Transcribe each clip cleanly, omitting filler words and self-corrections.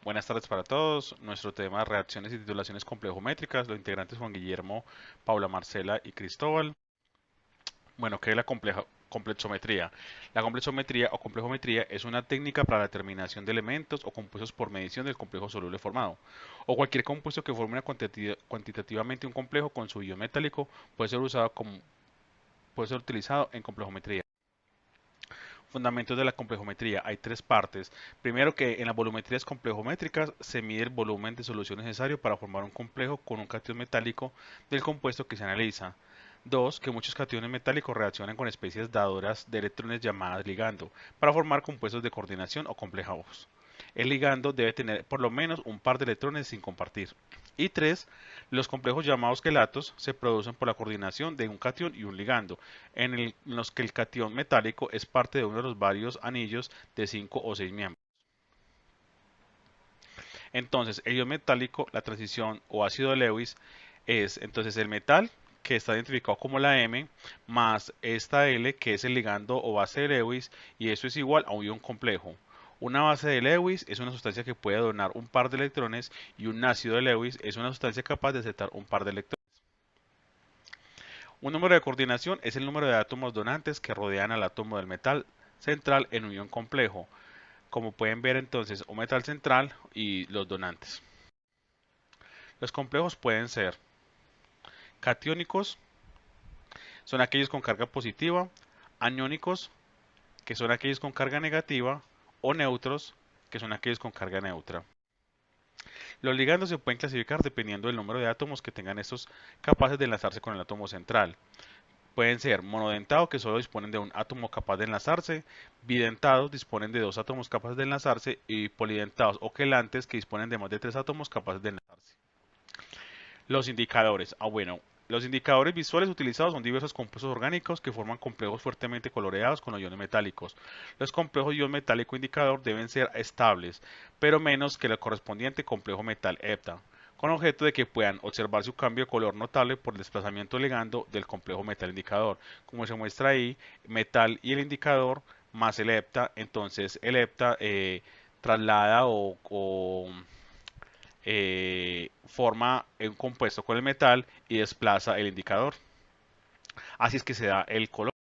Buenas tardes para todos. Nuestro tema es reacciones y titulaciones complejométricas. Los integrantes Juan Guillermo, Paula Marcela y Cristóbal. Bueno, ¿qué es la complexometría? La complexometría o complejometría es una técnica para la determinación de elementos o compuestos por medición del complejo soluble formado. O cualquier compuesto que forme cuantitativamente un complejo con su ion metálico puede ser utilizado en complejometría. Fundamentos de la complejometría. Hay tres partes. Primero, que en las volumetrías complejométricas se mide el volumen de solución necesario para formar un complejo con un catión metálico del compuesto que se analiza. Dos, que muchos cationes metálicos reaccionan con especies dadoras de electrones llamadas ligando para formar compuestos de coordinación o complejos. El ligando debe tener por lo menos un par de electrones sin compartir. Y tres, los complejos llamados quelatos se producen por la coordinación de un catión y un ligando, en los que el catión metálico es parte de uno de los varios anillos de 5 o 6 miembros. Entonces, el ion metálico, la transición o ácido de Lewis es entonces el metal que está identificado como la M más esta L que es el ligando o base de Lewis y eso es igual a un ion complejo. Una base de Lewis es una sustancia que puede donar un par de electrones y un ácido de Lewis es una sustancia capaz de aceptar un par de electrones. Un número de coordinación es el número de átomos donantes que rodean al átomo del metal central en un ion complejo. Como pueden ver entonces, un metal central y los donantes. Los complejos pueden ser catiónicos, son aquellos con carga positiva, aniónicos, que son aquellos con carga negativa, o neutros, que son aquellos con carga neutra. Los ligandos se pueden clasificar dependiendo del número de átomos que tengan estos capaces de enlazarse con el átomo central. Pueden ser monodentados, que solo disponen de un átomo capaz de enlazarse, bidentados, disponen de dos átomos capaces de enlazarse, y polidentados o quelantes, que disponen de más de tres átomos capaces de enlazarse. Los indicadores. Bueno, los indicadores visuales utilizados son diversos compuestos orgánicos que forman complejos fuertemente coloreados con los iones metálicos. Los complejos ion metálico indicador deben ser estables, pero menos que el correspondiente complejo metal hepta, con objeto de que puedan observar su cambio de color notable por el desplazamiento ligando del complejo metal indicador. Como se muestra ahí, metal y el indicador más el hepta, entonces el hepta traslada forma un compuesto con el metal y desplaza el indicador. Así es que se da el color.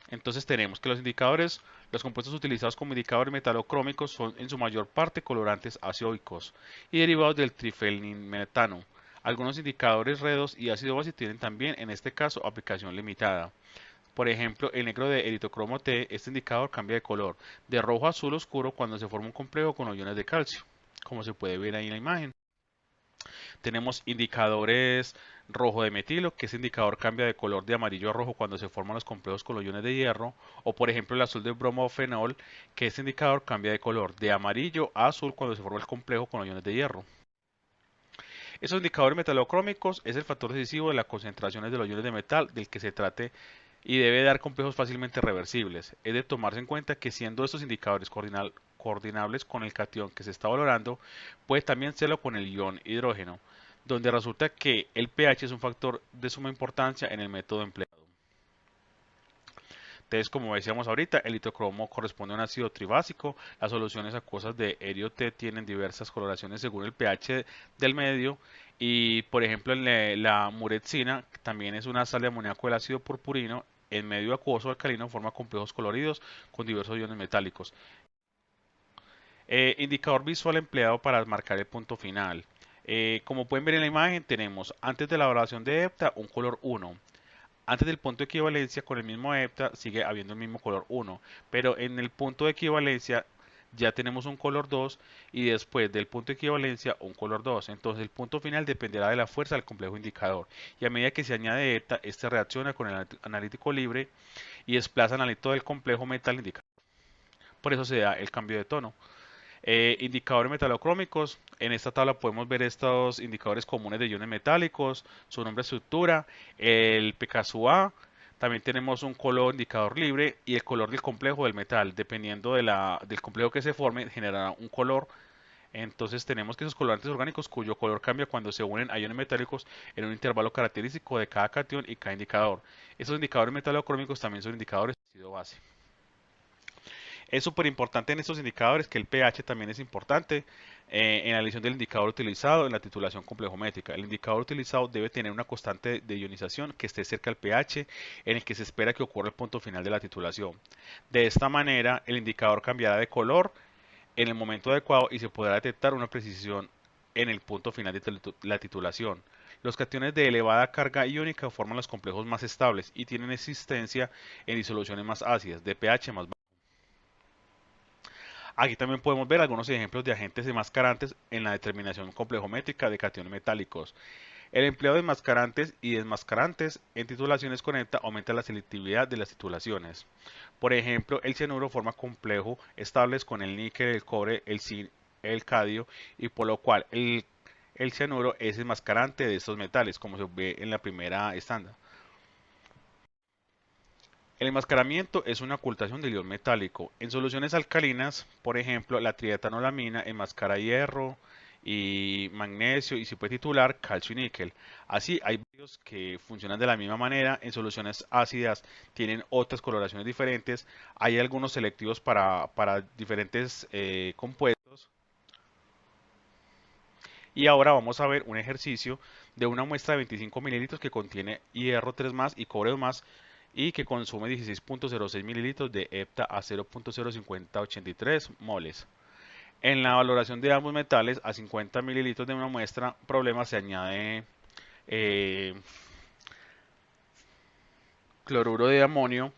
Entonces tenemos que los indicadores, los compuestos utilizados como indicadores metalocrómicos son en su mayor parte colorantes azoicos y derivados del trifenilmetano. Algunos indicadores redos y ácido base tienen también en este caso aplicación limitada. Por ejemplo, el negro de eritocromo T, este indicador cambia de color de rojo a azul oscuro cuando se forma un complejo con iones de calcio, como se puede ver ahí en la imagen. Tenemos indicadores rojo de metilo, que ese indicador cambia de color de amarillo a rojo cuando se forman los complejos con los iones de hierro, o por ejemplo el azul de bromofenol, que ese indicador cambia de color de amarillo a azul cuando se forma el complejo con los iones de hierro. Esos indicadores metalocrómicos es el factor decisivo de las concentraciones de los iones de metal del que se trate y debe dar complejos fácilmente reversibles. Es de tomarse en cuenta que siendo estos indicadores coordinables con el catión que se está valorando, puede también serlo con el ion hidrógeno, donde resulta que el pH es un factor de suma importancia en el método empleado. Entonces, como decíamos ahorita, el litocromo corresponde a un ácido tribásico. Las soluciones acuosas de Erio T tienen diversas coloraciones según el pH del medio. Y, por ejemplo, la murexina también es una sal de amoníaco del ácido purpurino. En medio acuoso alcalino forma complejos coloridos con diversos iones metálicos. Indicador visual empleado para marcar el punto final. Como pueden ver en la imagen, tenemos antes de la evaluación de EPTA un color 1. Antes del punto de equivalencia con el mismo hepta sigue habiendo el mismo color 1, pero en el punto de equivalencia ya tenemos un color 2 y después del punto de equivalencia un color 2. Entonces el punto final dependerá de la fuerza del complejo indicador. Y a medida que se añade hepta, este reacciona con el analítico libre y desplaza el analito del complejo metal indicador. Por eso se da el cambio de tono. Indicadores metalocrómicos. En esta tabla podemos ver estos indicadores comunes de iones metálicos, su nombre, estructura, el pKa. También tenemos un color indicador libre y el color del complejo del metal. Dependiendo del complejo que se forme, generará un color. Entonces tenemos que esos colorantes orgánicos cuyo color cambia cuando se unen a iones metálicos en un intervalo característico de cada cation y cada indicador. Esos indicadores metalocrómicos también son indicadores de ácido base. Es súper importante en estos indicadores que el pH también es importante en la elección del indicador utilizado en la titulación complejométrica. El indicador utilizado debe tener una constante de ionización que esté cerca del pH en el que se espera que ocurra el punto final de la titulación. De esta manera, el indicador cambiará de color en el momento adecuado y se podrá detectar una precisión en el punto final de la titulación. Los cationes de elevada carga iónica forman los complejos más estables y tienen existencia en disoluciones más ácidas, de pH más bajo. Aquí también podemos ver algunos ejemplos de agentes enmascarantes en la determinación complejométrica de cationes metálicos. El empleo de enmascarantes y desmascarantes en titulaciones con EPTA aumenta la selectividad de las titulaciones. Por ejemplo, el cianuro forma complejos estables con el níquel, el cobre, el zinc, el cadio, y por lo cual el cianuro es enmascarante de estos metales, como se ve en la primera estándar. El enmascaramiento es una ocultación del ion metálico. En soluciones alcalinas, por ejemplo, la trietanolamina enmascara hierro y magnesio y se puede titular calcio y níquel. Así, hay varios que funcionan de la misma manera. En soluciones ácidas tienen otras coloraciones diferentes. Hay algunos selectivos para diferentes compuestos. Y ahora vamos a ver un ejercicio de una muestra de 25 mililitros que contiene hierro 3 más y cobre 2 más y que consume 16.06 mililitros de hepta a 0.05083 moles. En la valoración de ambos metales a 50 mililitros de una muestra problema se añade eh, cloruro de amonio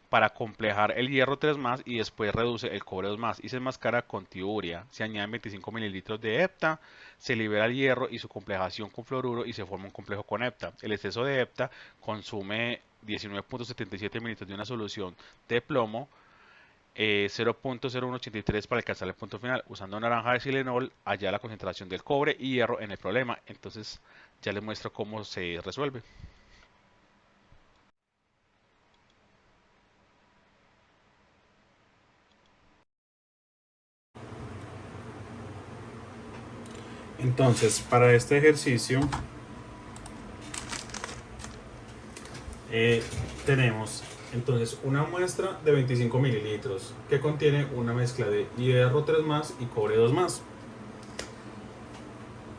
para complejar el hierro 3 más y después reduce el cobre 2 más y se enmascara con tiuria. Se añaden 25 mililitros de hepta, se libera el hierro y su complejación con fluoruro y se forma un complejo con hepta. El exceso de hepta consume 19.77 mililitros de una solución de plomo, 0.0183 para alcanzar el punto final. Usando naranja de silenol, hallar la concentración del cobre y hierro en el problema. Entonces ya les muestro cómo se resuelve. Entonces, para este ejercicio tenemos entonces una muestra de 25 mililitros que contiene una mezcla de hierro 3 más y cobre 2 más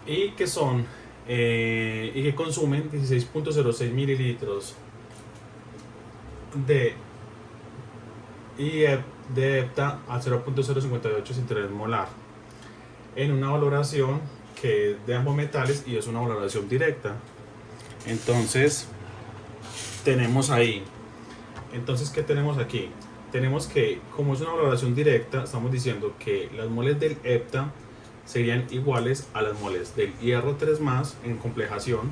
y que son y que consumen 16.06 mililitros de de hepta a 0.058 molar en una valoración que es de ambos metales y es una valoración directa. Entonces tenemos ahí. Entonces, ¿qué tenemos aquí? Tenemos que, como es una valoración directa, estamos diciendo que las moles del hepta serían iguales a las moles del hierro 3 más en complejación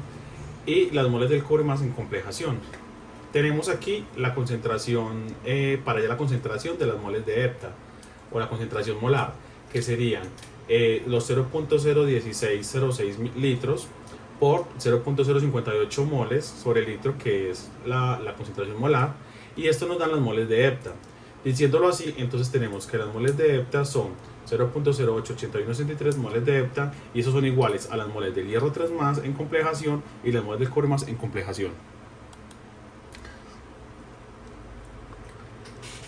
y las moles del cobre más en complejación. Tenemos aquí la concentración, para allá la concentración de las moles de hepta o la concentración molar, que serían los 0.01606 litros por 0.058 moles sobre el litro, que es la concentración molar, y esto nos dan las moles de hepta. Diciéndolo así, entonces tenemos que las moles de hepta son 0.088163 moles de hepta, y esos son iguales a las moles del hierro 3 más en complejación y las moles del cobre más en complejación.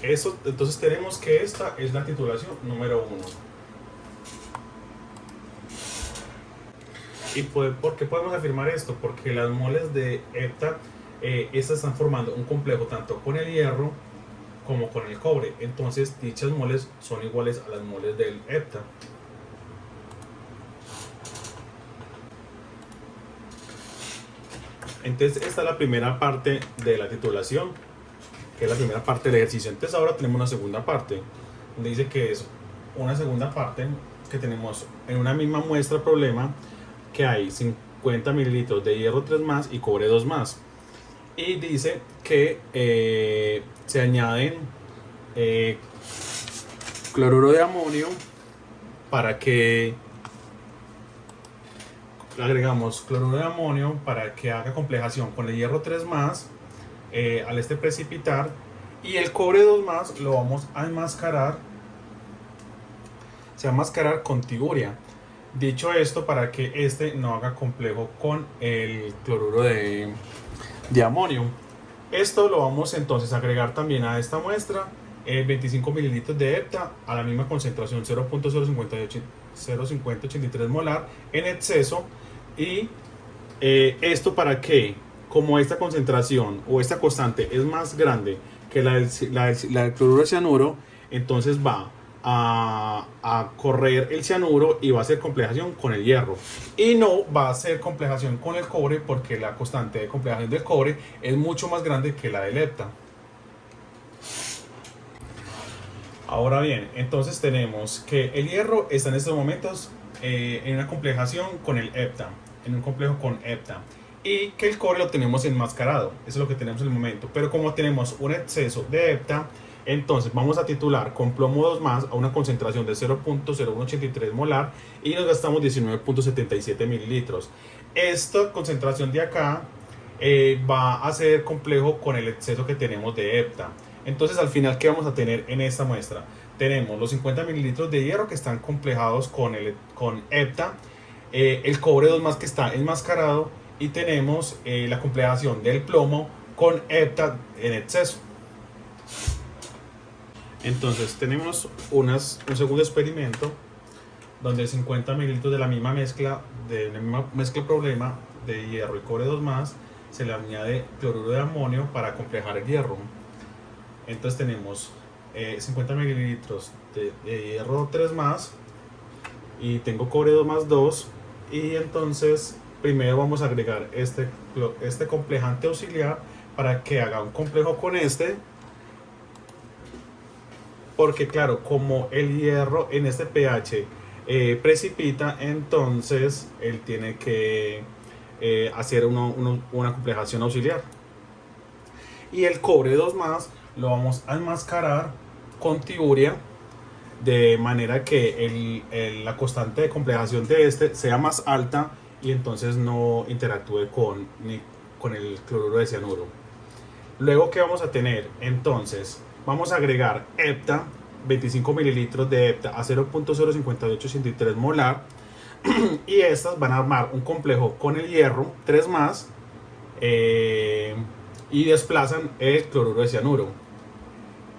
Eso, entonces tenemos que esta es la titulación número 1. ¿Y por qué podemos afirmar esto? Porque las moles de hepta, estas están formando un complejo tanto con el hierro como con el cobre. Entonces dichas moles son iguales a las moles del hepta. Entonces esta es la primera parte de la titulación, que es la primera parte del ejercicio. Entonces ahora tenemos una segunda parte, donde dice que es una segunda parte que tenemos en una misma muestra problema que hay 50 mililitros de hierro 3 más y cobre 2 más. Y dice que se añaden cloruro de amonio para que agregamos cloruro de amonio para que haga complejación con el hierro 3 más al precipitar, y el cobre 2 más lo vamos a enmascarar, se va a enmascarar con tiuria. Dicho esto, para que no haga complejo con el cloruro de amonio. Esto lo vamos entonces a agregar también a esta muestra 25 mililitros de hepta a la misma concentración 0.05083 molar en exceso. Y esto para que, como esta concentración o esta constante es más grande que la del cloruro de cianuro, entonces va a correr el cianuro y va a hacer complejación con el hierro, y no va a hacer complejación con el cobre, porque la constante de complejación del cobre es mucho más grande que la del hepta. Ahora bien, entonces tenemos que el hierro está en estos momentos en una complejación con el hepta, en un complejo con hepta, y que el cobre lo tenemos enmascarado. Eso es lo que tenemos en el momento. Pero como tenemos un exceso de hepta, entonces vamos a titular con plomo 2 más a una concentración de 0.0183 molar y nos gastamos 19.77 mililitros. Esta concentración de acá va a ser complejo con el exceso que tenemos de hepta. Entonces al final, ¿qué vamos a tener en esta muestra? Tenemos los 50 mililitros de hierro que están complejados con hepta, el cobre 2 más que está enmascarado, y tenemos la complejación del plomo con hepta en exceso. Entonces tenemos un segundo experimento donde 50 mililitros de la misma mezcla problema de hierro y cobre 2 más, se le añade cloruro de amonio para complejar el hierro. Entonces tenemos 50 mililitros de hierro 3 más, y tengo cobre 2 más 2, y entonces primero vamos a agregar este complejante auxiliar para que haga un complejo con este, porque claro, como el hierro en este pH precipita, entonces él tiene que hacer una complejación auxiliar. Y el cobre 2 más lo vamos a enmascarar con tiuria, de manera que la constante de complejación de este sea más alta y entonces no interactúe con el cloruro de cianuro. Luego, ¿qué vamos a tener? Entonces vamos a agregar hepta, 25 mililitros de hepta a 0.05883 molar, y estas van a armar un complejo con el hierro 3 más, y desplazan el cloruro de cianuro.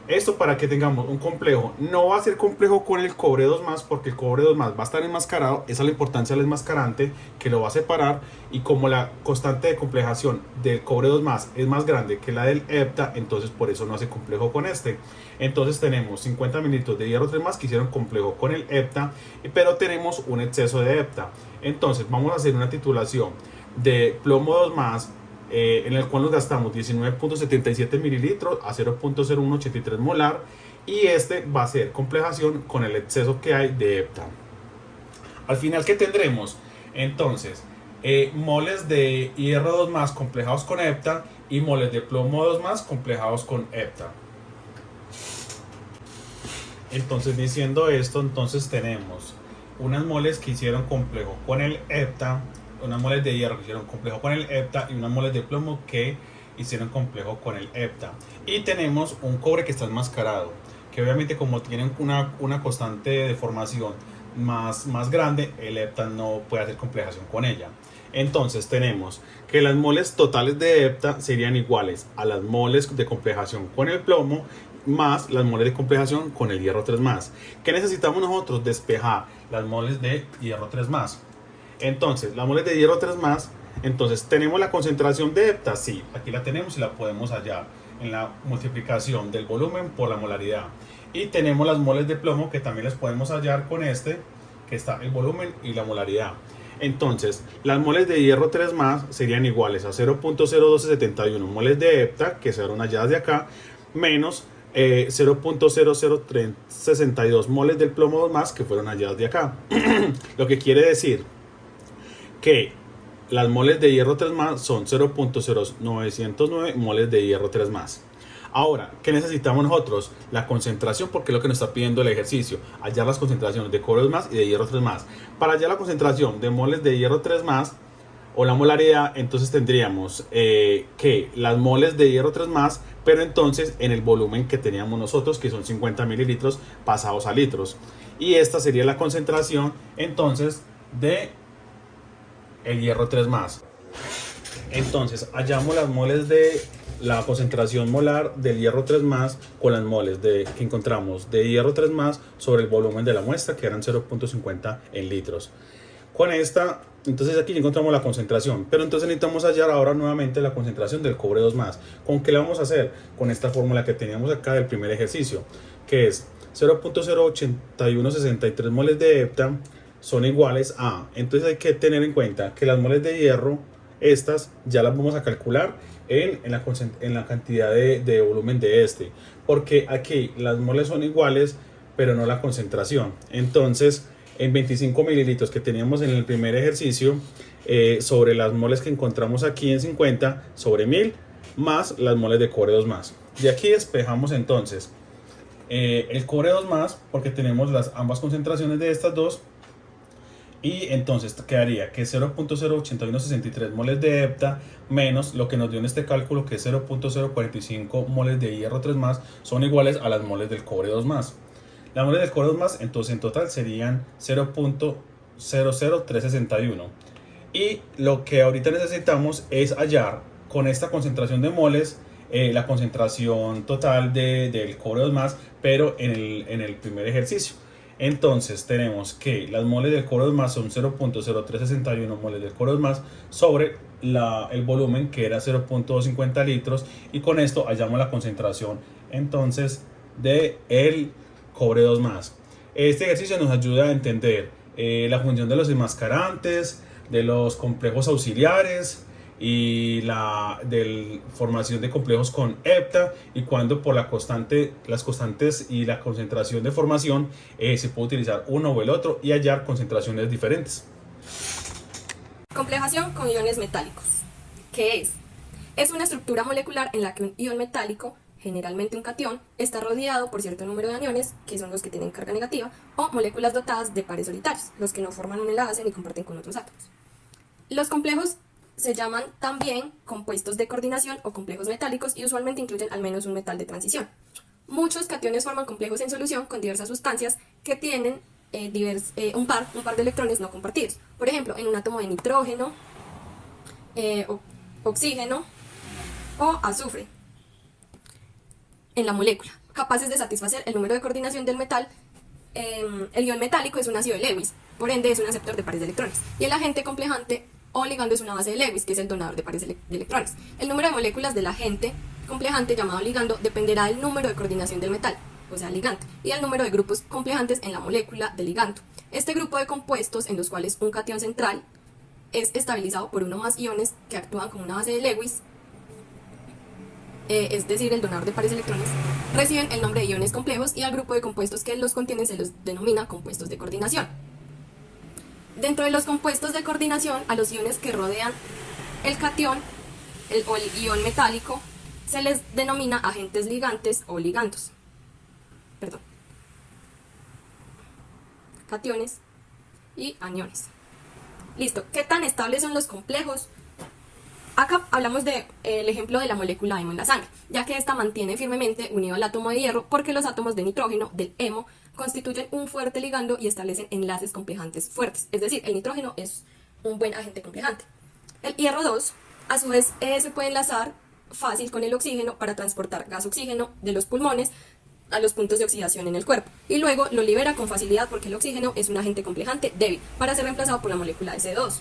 Esto para que tengamos un complejo. No va a ser complejo con el cobre 2 más, porque el cobre 2 más va a estar enmascarado. Esa es la importancia del enmascarante, que lo va a separar. Y como la constante de complejación del cobre 2 más es más grande que la del hepta, entonces por eso no hace complejo con este. Entonces tenemos 50 mililitros de hierro 3 más que hicieron complejo con el hepta, pero tenemos un exceso de hepta. Entonces vamos a hacer una titulación de plomo 2 más, en el cual nos gastamos 19.77 mililitros a 0.0183 molar, y este va a ser complejación con el exceso que hay de hepta. Al final, ¿qué tendremos? Entonces moles de hierro 2 más complejados con hepta y moles de plomo 2 más complejados con hepta. Entonces, diciendo esto, entonces tenemos unas moles que hicieron complejo con el hepta, unas moles de hierro que hicieron complejo con el hepta, y unas moles de plomo que hicieron complejo con el hepta. Y tenemos un cobre que está enmascarado, que obviamente, como tienen una constante de formación más grande, el hepta no puede hacer complejación con ella. Entonces tenemos que las moles totales de hepta serían iguales a las moles de complejación con el plomo más las moles de complejación con el hierro 3 más. ¿Qué necesitamos nosotros? Despejar las moles de hierro 3 más. Entonces, las moles de hierro 3 más, entonces tenemos la concentración de hepta, sí, aquí la tenemos y la podemos hallar en la multiplicación del volumen por la molaridad. Y tenemos las moles de plomo, que también las podemos hallar con este, que está el volumen y la molaridad. Entonces, las moles de hierro 3 más serían iguales a 0.0271 moles de hepta, que fueron halladas de acá, menos 0.00362 moles del plomo 2 más, que fueron halladas de acá. Lo que quiere decir que las moles de hierro 3 más son 0.0909 moles de hierro 3 más. Ahora, ¿qué necesitamos nosotros? La concentración, porque es lo que nos está pidiendo el ejercicio. Hallar las concentraciones de cobre 2 más y de hierro 3 más. Para hallar la concentración de moles de hierro 3 más, o la molaridad, entonces tendríamos que las moles de hierro 3 más, pero entonces en el volumen que teníamos nosotros, que son 50 mililitros pasados a litros. Y esta sería la concentración entonces de el hierro 3 más. Entonces hallamos las moles de la concentración molar del hierro 3 más con las moles que encontramos de hierro 3 más sobre el volumen de la muestra, que eran 0.50 en litros. Con esta, entonces aquí ya encontramos la concentración, pero entonces necesitamos hallar ahora nuevamente la concentración del cobre 2 más. ¿Con qué la vamos a hacer? Con esta fórmula que teníamos acá del primer ejercicio, que es 0.08163 moles de hepta son iguales a, entonces hay que tener en cuenta que las moles de hierro, estas ya las vamos a calcular en la cantidad de volumen de este, porque aquí las moles son iguales, pero no la concentración. Entonces, en 25 mililitros que teníamos en el primer ejercicio, sobre las moles que encontramos aquí en 50, sobre 1000, más las moles de cobre 2 más. Y aquí despejamos entonces el cobre 2 más, porque tenemos ambas concentraciones de estas dos. Y entonces quedaría que 0.08163 moles de hepta menos lo que nos dio en este cálculo, que es 0.045 moles de hierro 3 más, son iguales a las moles del cobre 2 más. Las moles del cobre 2 más, entonces en total serían 0.00361. Y lo que ahorita necesitamos es hallar con esta concentración de moles la concentración total del cobre 2 más, pero en el primer ejercicio. Entonces tenemos que las moles del cobre 2 más son 0.0361 moles del cobre 2 más sobre el volumen, que era 0.250 litros, y con esto hallamos la concentración entonces de el cobre 2 más. Este ejercicio nos ayuda a entender la función de los enmascarantes, de los complejos auxiliares y la formación de complejos con hepta, y cuando por las constantes y la concentración de formación se puede utilizar uno o el otro y hallar concentraciones diferentes. Complejación con iones metálicos. ¿Qué es? Es una estructura molecular en la que un ion metálico, generalmente un catión, está rodeado por cierto número de aniones, que son los que tienen carga negativa, o moléculas dotadas de pares solitarios, los que no forman un enlace ni comparten con otros átomos. Los complejos se llaman también compuestos de coordinación o complejos metálicos, y usualmente incluyen al menos un metal de transición. Muchos cationes forman complejos en solución con diversas sustancias que tienen un par de electrones no compartidos. Por ejemplo, en un átomo de nitrógeno, oxígeno o azufre en la molécula, capaces de satisfacer el número de coordinación del metal. El ion metálico es un ácido de Lewis, por ende es un aceptor de pares de electrones, y el agente complejante o ligando es una base de Lewis, que es el donador de pares de electrones. El número de moléculas del agente complejante llamado ligando dependerá del número de coordinación del metal, o sea ligante, y el número de grupos complejantes en la molécula del ligando. Este grupo de compuestos en los cuales un catión central es estabilizado por uno o más iones que actúan como una base de Lewis, es decir, el donador de pares de electrones, reciben el nombre de iones complejos, y al grupo de compuestos que los contienen se los denomina compuestos de coordinación. Dentro de los compuestos de coordinación, a los iones que rodean el catión o el ion metálico se les denomina agentes ligantes o ligandos. Cationes y aniones. Listo. ¿Qué tan estables son los complejos? Acá hablamos del ejemplo de la molécula hemo en la sangre, ya que esta mantiene firmemente unido al átomo de hierro porque los átomos de nitrógeno del hemo constituyen un fuerte ligando y establecen enlaces complejantes fuertes, es decir, el nitrógeno es un buen agente complejante. El hierro 2, a su vez, se puede enlazar fácil con el oxígeno para transportar gas oxígeno de los pulmones a los puntos de oxidación en el cuerpo, y luego lo libera con facilidad porque el oxígeno es un agente complejante débil para ser reemplazado por la molécula S2.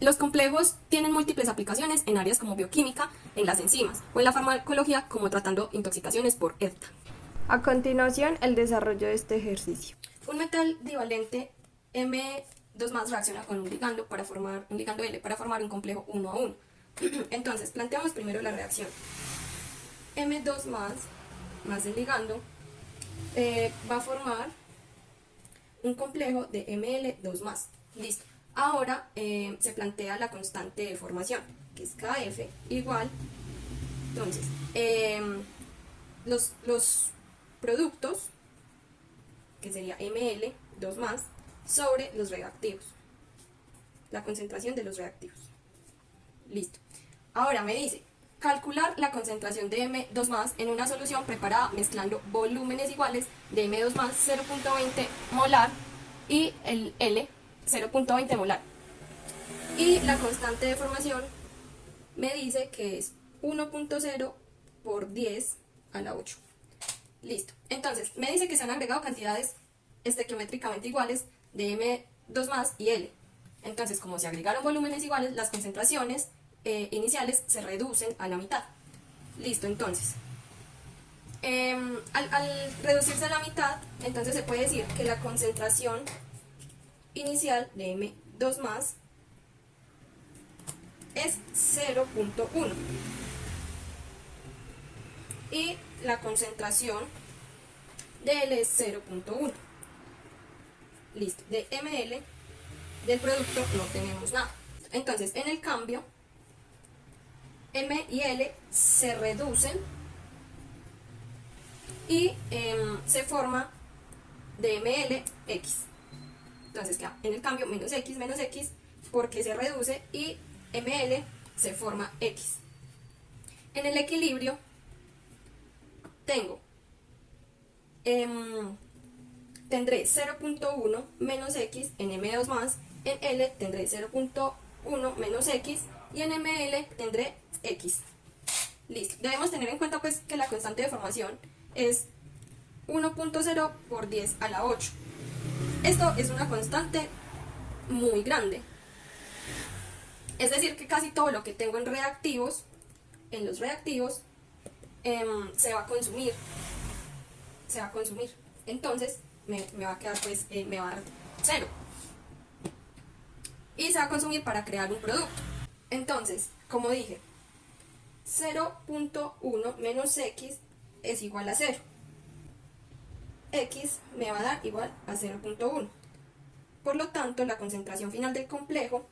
Los complejos tienen múltiples aplicaciones en áreas como bioquímica, en las enzimas o en la farmacología, como tratando intoxicaciones por hepta. A continuación, el desarrollo de este ejercicio. Un metal divalente M2+ reacciona con un ligando L para formar un complejo 1 a 1. Entonces, planteamos primero la reacción. M2+ más el ligando va a formar un complejo de Ml2+. Listo. Ahora se plantea la constante de formación, que es Kf igual. Entonces, los productos, que sería Ml2+, sobre los reactivos, la concentración de los reactivos. Listo. Ahora me dice calcular la concentración de M2+ en una solución preparada mezclando volúmenes iguales de M2+, 0.20 molar, y el L, 0.20 molar. Y la constante de formación me dice que es 1.0 por 10 a la 8. Listo. Entonces, me dice que se han agregado cantidades estequiométricamente iguales de M2 más y L. Entonces, como se agregaron volúmenes iguales, las concentraciones iniciales se reducen a la mitad. Listo, entonces. Al reducirse a la mitad, entonces se puede decir que la concentración inicial de M2 más es 0.1 y la concentración de L es 0.1. Listo, de ml del producto no tenemos nada. Entonces, en el cambio, M y L se reducen y se forma de ml x. Entonces queda en el cambio menos x porque se reduce y ml se forma x. En el equilibrio tendré 0.1 menos x en M2 más, en L tendré 0.1 menos x y en ML tendré x. Listo. Debemos tener en cuenta pues que la constante de formación es 1.0 por 10 a la 8. Esto es una constante muy grande. Es decir, que casi todo lo que tengo en reactivos, se va a consumir. Entonces, me va a quedar pues, me va a dar 0. Y se va a consumir para crear un producto. Entonces, como dije, 0.1 menos x es igual a 0. X me va a dar igual a 0.1. Por lo tanto, la concentración final del complejo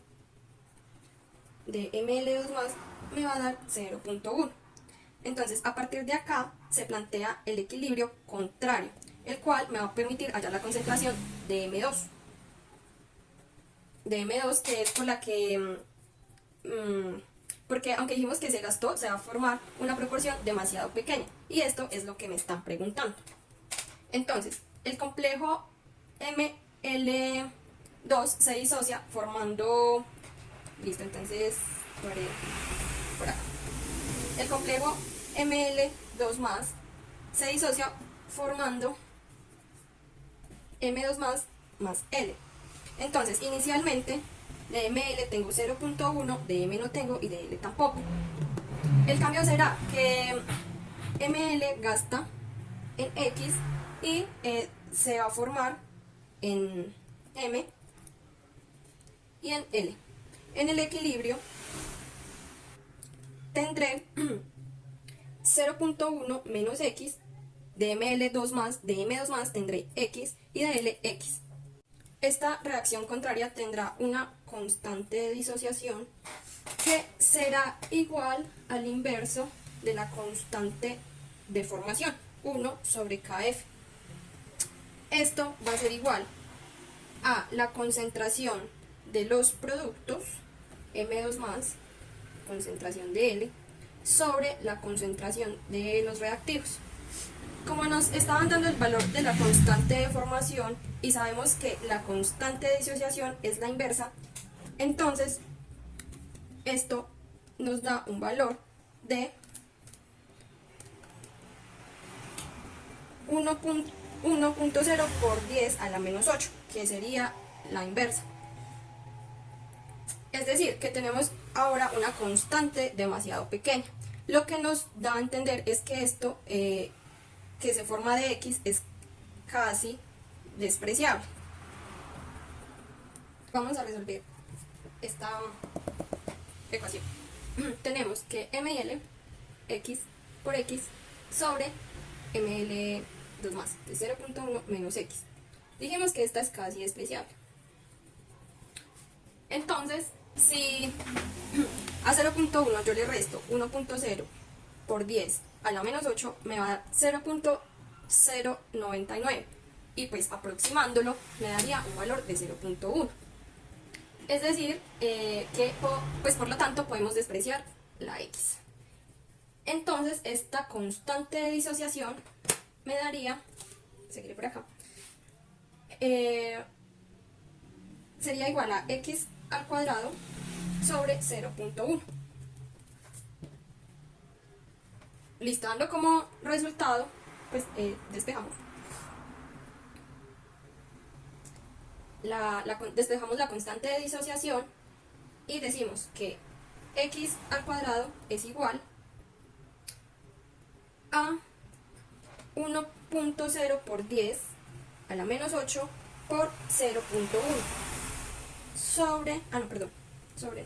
de ml2 más me va a dar 0.1. Entonces, a partir de acá se plantea el equilibrio contrario, el cual me va a permitir hallar la concentración de M2. Que es por la que, porque aunque dijimos que se gastó, se va a formar una proporción demasiado pequeña. Y esto es lo que me están preguntando. Entonces, el complejo Ml2 se disocia formando, listo, entonces, por acá. El complejo Ml2 más se disocia formando M2 más L. Entonces, inicialmente, de ML tengo 0.1, de M no tengo y de L tampoco. El cambio será que ML gasta en X y se va a formar en M y en L. En el equilibrio tendré 0.1 menos X, de ML2 más, de M2 más tendré X y de L X. Esta reacción contraria tendrá una constante de disociación que será igual al inverso de la constante de formación, 1 sobre Kf. Esto va a ser igual a la concentración de los productos, M2 más, concentración de L, sobre la concentración de los reactivos. Como nos estaban dando el valor de la constante de formación y sabemos que la constante de disociación es la inversa, entonces esto nos da un valor de 1.0 por 10 a la menos 8, que sería la inversa. Es decir, que tenemos ahora una constante demasiado pequeña. Lo que nos da a entender es que esto que se forma de X es casi despreciable. Vamos a resolver esta ecuación. Tenemos que ML, X por X sobre ML2 más, de 0.1 menos X. Dijimos que esta es casi despreciable. Entonces, si a 0.1 yo le resto 1.0 por 10 a la menos 8, me va a dar 0.099 y pues aproximándolo me daría un valor de 0.1. Es decir, pues por lo tanto podemos despreciar la X. Entonces esta constante de disociación me daría, seguiré por acá, sería igual a X al cuadrado sobre 0.1. Listo, dando como resultado, pues despejamos. Despejamos la constante de disociación y decimos que x al cuadrado es igual a 1.0 por 10 a la menos 8 por 0.1 sobre, sobre,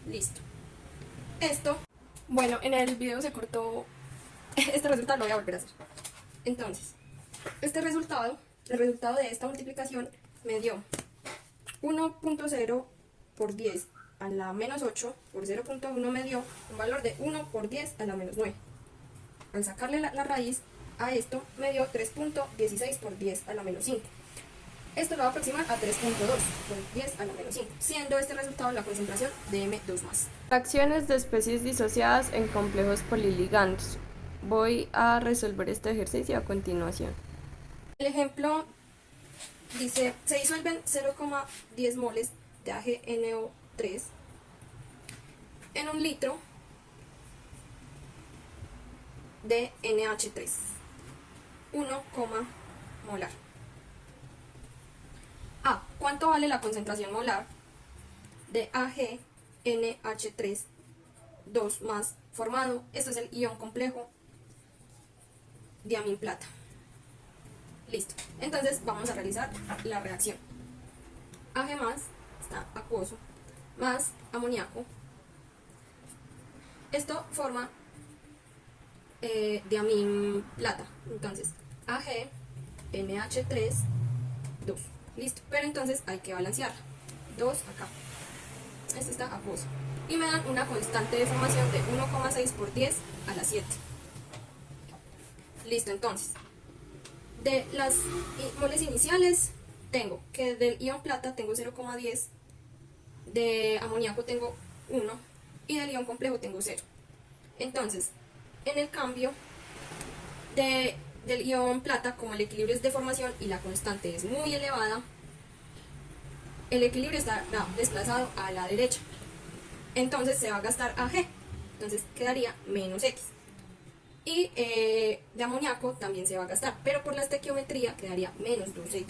listo. Esto, bueno, en el video se cortó, este resultado lo voy a volver a hacer. Entonces, este resultado, el resultado de esta multiplicación me dio 1.0 por 10 a la menos 8 por 0.1 me dio un valor de 1 por 10 a la menos 9. Al sacarle la raíz a esto me dio 3.16 por 10 a la menos 5. Esto lo va a aproximar a 3.2 por 10 a la menos 5, siendo este resultado la concentración de M2+. Reacciones de especies disociadas en complejos poliligandos. Voy a resolver este ejercicio a continuación. El ejemplo dice, se disuelven 0,10 moles de AgNO3 en un litro de NH3, 1, molar. A. ¿Cuánto vale la concentración molar de AgNH3 2 más formado? Esto es el ion complejo diamínplata. Listo. Entonces vamos a realizar la reacción. Ag más, está acuoso, más amoníaco. Esto forma diamínplata. Entonces, AgNH3 2. Listo. Pero entonces hay que balancear. 2 acá. Este está acuoso. Y me dan una constante de formación de 1,6 por 10 a la 7. Listo, entonces. De las moles iniciales tengo que del ion plata tengo 0,10, de amoníaco tengo 1 y del ion complejo tengo 0. Entonces, en el cambio del ion plata, como el equilibrio es de formación y la constante es muy elevada, el equilibrio está desplazado a la derecha. Entonces se va a gastar Ag, entonces quedaría menos X. Y de amoníaco también se va a gastar, pero por la estequiometría quedaría menos 2X.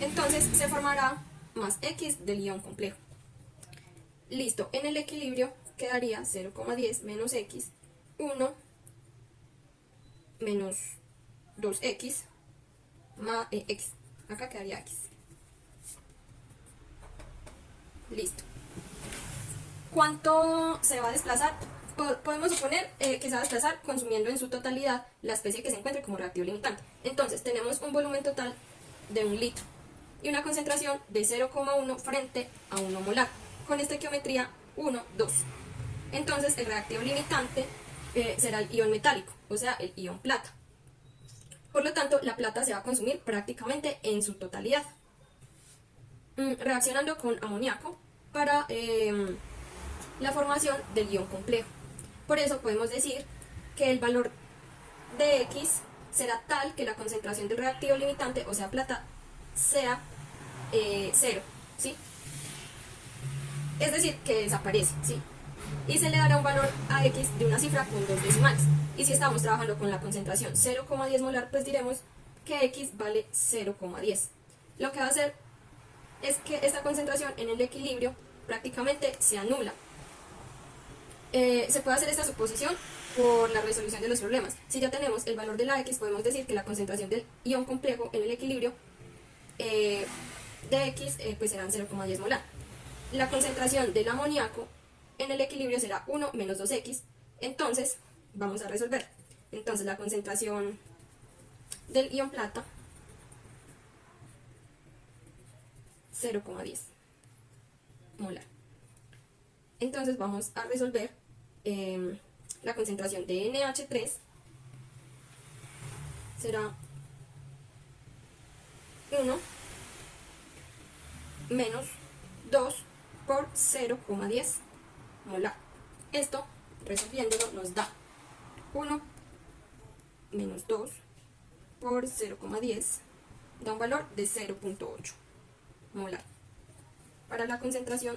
Entonces se formará más X del ion complejo. Listo, en el equilibrio quedaría 0,10 menos X, 1 menos 2X más X. Acá quedaría X. Listo. ¿Cuánto se va a desplazar? Podemos suponer que se va a desplazar consumiendo en su totalidad la especie que se encuentre como reactivo limitante. Entonces tenemos un volumen total de 1 litro y una concentración de 0,1 frente a 1 molar, con estequiometría 1, 2. Entonces el reactivo limitante será el ion metálico, o sea, el ion plata. Por lo tanto, la plata se va a consumir prácticamente en su totalidad. Reaccionando con amoníaco para la formación del ion complejo. Por eso podemos decir que el valor de X será tal que la concentración del reactivo limitante, o sea plata, sea 0, ¿sí? Es decir, que desaparece, ¿sí? Y se le dará un valor a X de una cifra con 2 decimales. Y si estamos trabajando con la concentración 0,10 molar, pues diremos que X vale 0,10. Lo que va a hacer es que esta concentración en el equilibrio prácticamente se anula. Se puede hacer esta suposición por la resolución de los problemas. Si ya tenemos el valor de la X, podemos decir que la concentración del ion complejo en el equilibrio de X pues serán 0,10 molar. La concentración del amoníaco en el equilibrio será 1 menos 2X. Entonces, vamos a resolver. Entonces, la concentración del ion plata, 0,10 molar. Entonces vamos a resolver la concentración de NH3 será 1 menos 2 por 0,10 molar. Esto, resolviéndolo, nos da 1 menos 2 por 0,10, da un valor de 0,8 molar para la concentración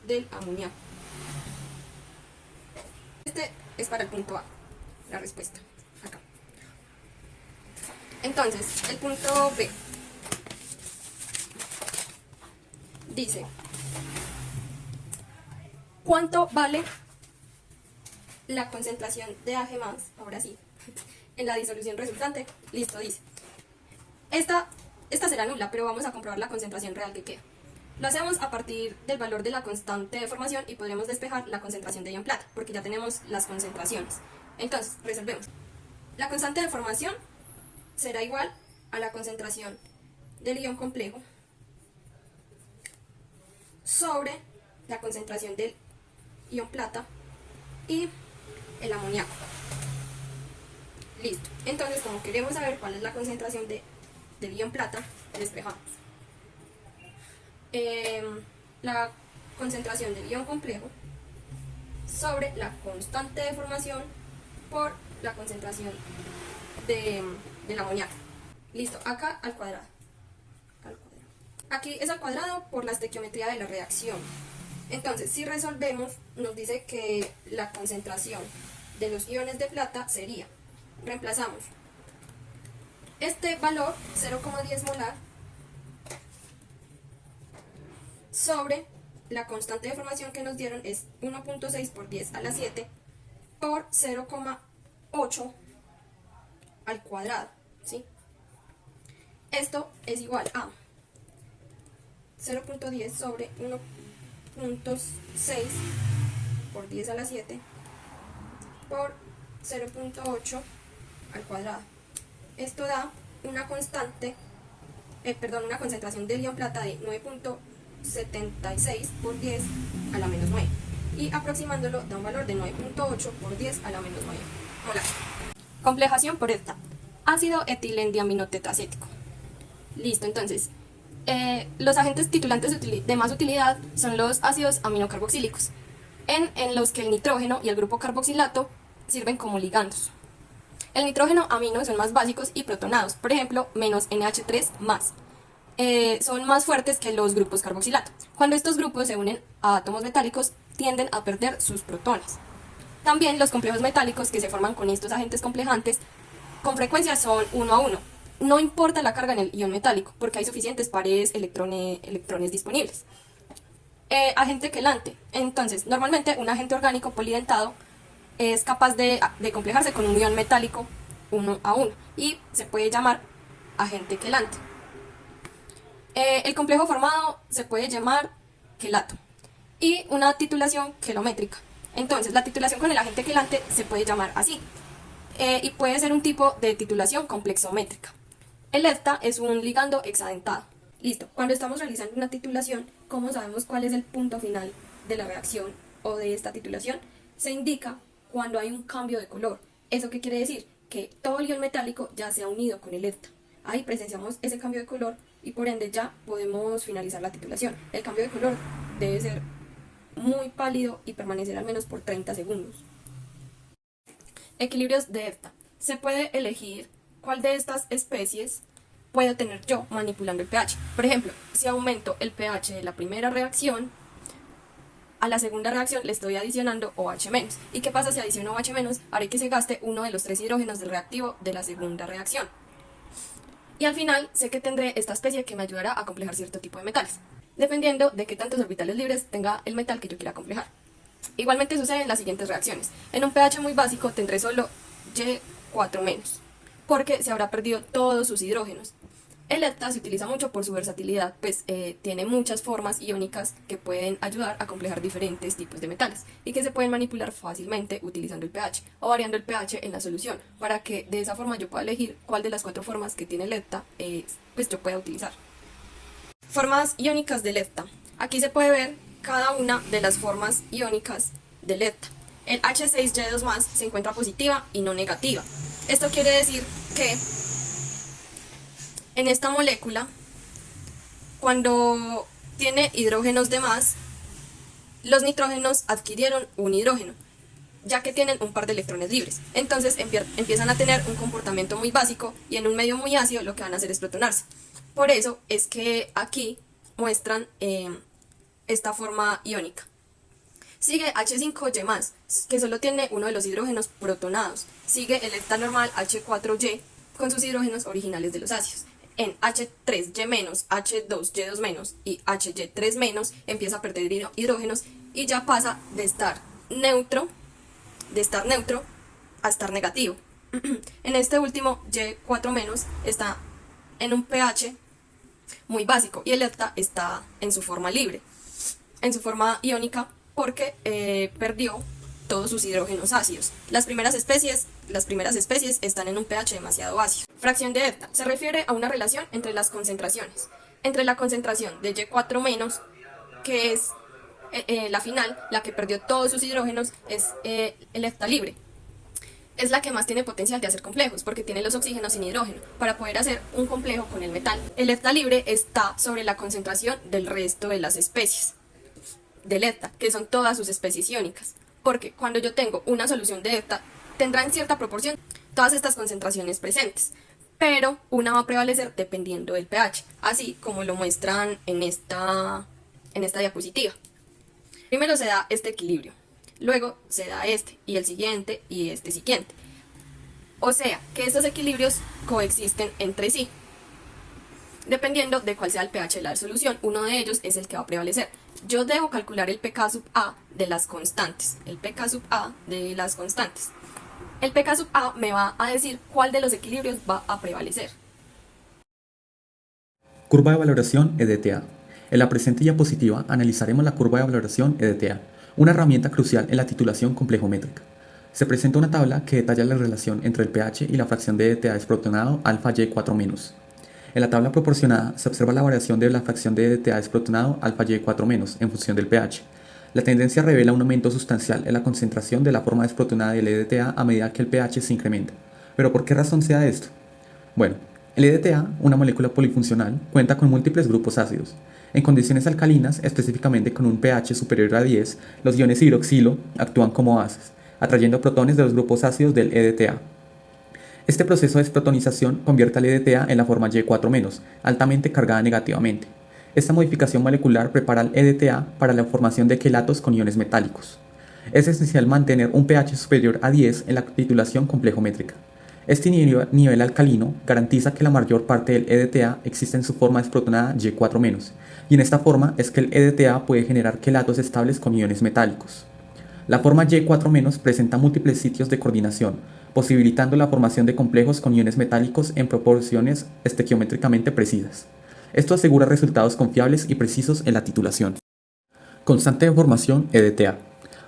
del amoníaco. Este es para el punto A, la respuesta, acá. Entonces, el punto B dice, ¿cuánto vale la concentración de Ag+, ahora sí, en la disolución resultante? Listo, dice. Esta será nula, pero vamos a comprobar la concentración real que queda. Lo hacemos a partir del valor de la constante de formación y podremos despejar la concentración de ion plata, porque ya tenemos las concentraciones. Entonces, resolvemos. La constante de formación será igual a la concentración del ion complejo sobre la concentración del ion plata y el amoníaco. Listo. Entonces, como queremos saber cuál es la concentración del ion plata, despejamos. La concentración del ion complejo sobre la constante de formación por la concentración del amoníaco. Listo, acá al cuadrado. Aquí es al cuadrado por la estequiometría de la reacción. Entonces, si resolvemos, nos dice que la concentración de los iones de plata sería, reemplazamos este valor, 0,10 molar, sobre la constante de formación que nos dieron es 1.6 por 10 a la 7 por 0,8 al cuadrado, ¿sí? Esto es igual a 0.10 sobre 1.6 por 10 a la 7 por 0.8 al cuadrado. Esto da una una concentración del ion plata de 9.76 por 10 a la menos 9 y aproximándolo da un valor de 9.8 por 10 a la menos 9 molar. Complejación por esta. Ácido etilendiaminotetracético. Listo, entonces, los agentes titulantes de más utilidad son los ácidos aminocarboxílicos, en los que el nitrógeno y el grupo carboxilato sirven como ligandos. El nitrógeno amino son más básicos y protonados, por ejemplo, menos NH3+. Son más fuertes que los grupos carboxilato. Cuando estos grupos se unen a átomos metálicos, tienden a perder sus protones. También los complejos metálicos que se forman con estos agentes complejantes, con frecuencia son 1 a 1. No importa la carga en el ion metálico, porque hay suficientes pares electrones disponibles. Agente quelante. Entonces, normalmente un agente orgánico polidentado es capaz de complejarse con un ion metálico 1 a 1 y se puede llamar agente quelante. El complejo formado se puede llamar quelato y una titulación quelométrica. Entonces, la titulación con el agente quelante se puede llamar así y puede ser un tipo de titulación complexométrica. El EFTA es un ligando hexadentado. Listo, cuando estamos realizando una titulación, ¿cómo sabemos cuál es el punto final de la reacción o de esta titulación? Se indica cuando hay un cambio de color. ¿Eso qué quiere decir? Que todo el ion metálico ya se ha unido con el EFTA. Ahí presenciamos ese cambio de color y por ende ya podemos finalizar la titulación. El cambio de color debe ser muy pálido y permanecer al menos por 30 segundos. Equilibrios de EFTA. Se puede elegir cuál de estas especies puedo tener yo manipulando el pH. Por ejemplo, si aumento el pH de la primera reacción, a la segunda reacción le estoy adicionando OH-. ¿Y qué pasa si adiciono OH-? Haré que se gaste uno de los 3 hidrógenos del reactivo de la segunda reacción. Y al final sé que tendré esta especie que me ayudará a complejar cierto tipo de metales, dependiendo de qué tantos orbitales libres tenga el metal que yo quiera complejar. Igualmente sucede en las siguientes reacciones. En un pH muy básico tendré solo Y4-, porque se habrá perdido todos sus hidrógenos. El EFTA se utiliza mucho por su versatilidad, pues tiene muchas formas iónicas que pueden ayudar a complejar diferentes tipos de metales y que se pueden manipular fácilmente utilizando el pH o variando el pH en la solución, para que de esa forma yo pueda elegir cuál de las 4 formas que tiene el EFTA pues yo pueda utilizar. Formas iónicas del EFTA. Aquí se puede ver cada una de las formas iónicas del EFTA. El H6Y2+ se encuentra positiva y no negativa. Esto quiere decir que en esta molécula, cuando tiene hidrógenos de más, los nitrógenos adquirieron un hidrógeno, ya que tienen un par de electrones libres. Entonces empiezan a tener un comportamiento muy básico y en un medio muy ácido lo que van a hacer es protonarse. Por eso es que aquí muestran esta forma iónica. Sigue H5Y+, que solo tiene uno de los hidrógenos protonados. Sigue el ETA normal H4Y con sus hidrógenos originales de los ácidos. En H3Y-, H2Y2- y HY3- empieza a perder hidrógenos y ya pasa de estar neutro a estar negativo. En este último Y4- está en un pH muy básico y el ETA está en su forma libre, en su forma iónica, porque perdió todos sus hidrógenos ácidos. Las primeras especies están en un pH demasiado ácido. Fracción de ETA se refiere a una relación entre las concentraciones. Entre la concentración de Y4-, que es la final, la que perdió todos sus hidrógenos, es el ETA libre. Es la que más tiene potencial de hacer complejos, porque tiene los oxígenos sin hidrógeno, para poder hacer un complejo con el metal. El ETA libre está sobre la concentración del resto de las especies del ETA, que son todas sus especies iónicas, porque cuando yo tengo una solución de ETA, tendrá en cierta proporción todas estas concentraciones presentes, pero una va a prevalecer dependiendo del pH, así como lo muestran en esta diapositiva. Primero se da este equilibrio, luego se da este, y el siguiente, y este siguiente. O sea, que estos equilibrios coexisten entre sí. Dependiendo de cuál sea el pH de la solución, uno de ellos es el que va a prevalecer. Yo debo calcular el pK sub A de las constantes. El pK sub A me va a decir cuál de los equilibrios va a prevalecer. Curva de valoración EDTA. En la presente diapositiva analizaremos la curva de valoración EDTA, una herramienta crucial en la titulación complejométrica. Se presenta una tabla que detalla la relación entre el pH y la fracción de EDTA desprotonado alfa Y4-. En la tabla proporcionada se observa la variación de la fracción de EDTA desprotonado alfa Y4- en función del pH. La tendencia revela un aumento sustancial en la concentración de la forma desprotonada del EDTA a medida que el pH se incrementa. ¿Pero por qué razón se da esto? Bueno, el EDTA, una molécula polifuncional, cuenta con múltiples grupos ácidos. En condiciones alcalinas, específicamente con un pH superior a 10, los iones hidroxilo actúan como bases, atrayendo protones de los grupos ácidos del EDTA. Este proceso de desprotonización convierte al EDTA en la forma Y4-, altamente cargada negativamente. Esta modificación molecular prepara al EDTA para la formación de quelatos con iones metálicos. Es esencial mantener un pH superior a 10 en la titulación complejométrica. Este nivel alcalino garantiza que la mayor parte del EDTA existe en su forma desprotonada Y4-, y en esta forma es que el EDTA puede generar quelatos estables con iones metálicos. La forma Y4- presenta múltiples sitios de coordinación, posibilitando la formación de complejos con iones metálicos en proporciones estequiométricamente precisas. Esto asegura resultados confiables y precisos en la titulación. Constante de formación EDTA.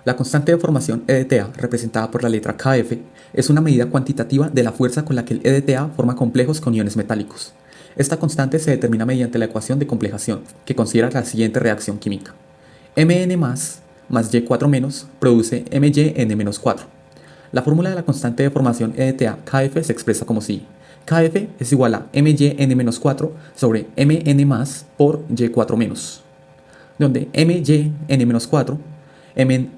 La constante de formación EDTA, representada por la letra Kf, es una medida cuantitativa de la fuerza con la que el EDTA forma complejos con iones metálicos. Esta constante se determina mediante la ecuación de complejación, que considera la siguiente reacción química. Mn más Y4- produce MyN-4. La fórmula de la constante de formación EDTA Kf se expresa como sigue. Kf es igual a MyN-4 sobre Mn por Y4-, donde MyN-4, Mn